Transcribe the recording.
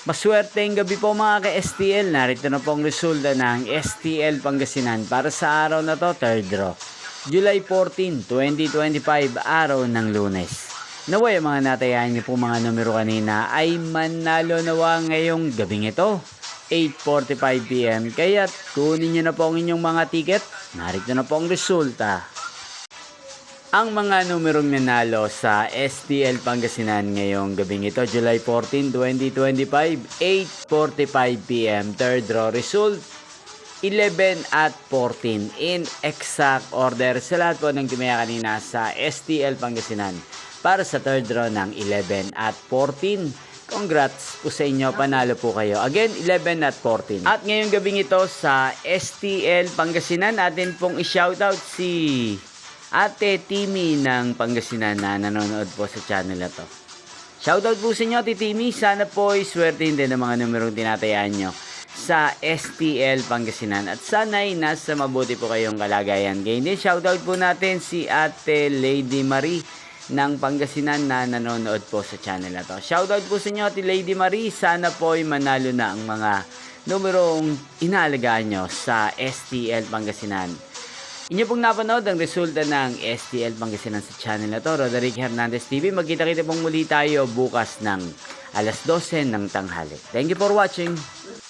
Maswerteng gabi po mga ka-STL. Narito na po ang resulta ng STL Pangasinan para sa araw na to, third draw. July 14, 2025, araw ng Lunes. Naway ang mga natayahan niyo po mga numero kanina ay manalo nawa ngayong gabing ito, 8:45 PM. Kaya kunin niyo na po ang inyong mga ticket. Narito na po ang resulta. Ang mga numerong nanalo sa STL Pangasinan ngayong gabing ito, July 14, 2025, 8:45 PM. Third draw result, 11 at 14 in exact order sa lahat po ng tumaya kanina sa STL Pangasinan para sa third draw ng 11 at 14. Congrats po sa inyo, panalo po kayo. Again, 11 at 14. At ngayong gabing ito sa STL Pangasinan, natin pong i-shoutout si Ate Timmy ng Pangasinan na nanonood po sa channel na to. Shoutout po sa inyo, Ate Timmy. Sana po iswertein din ang mga numerong tinatayaan nyo sa STL Pangasinan. At sana'y nasa mabuti po kayong kalagayan. Ganyan din, shoutout po natin si Ate Lady Marie ng Pangasinan na nanonood po sa channel na to. Shoutout po sa inyo, Ate Lady Marie. Sana po ay manalo na ang mga numerong inaalagaan nyo sa STL Pangasinan. Inyo pong napanood ang resulta ng STL Pangasinan sa channel na to, Roderick Hernandez TV. Magkita-kita pong muli tayo bukas ng alas 12 ng tanghali. Thank you for watching.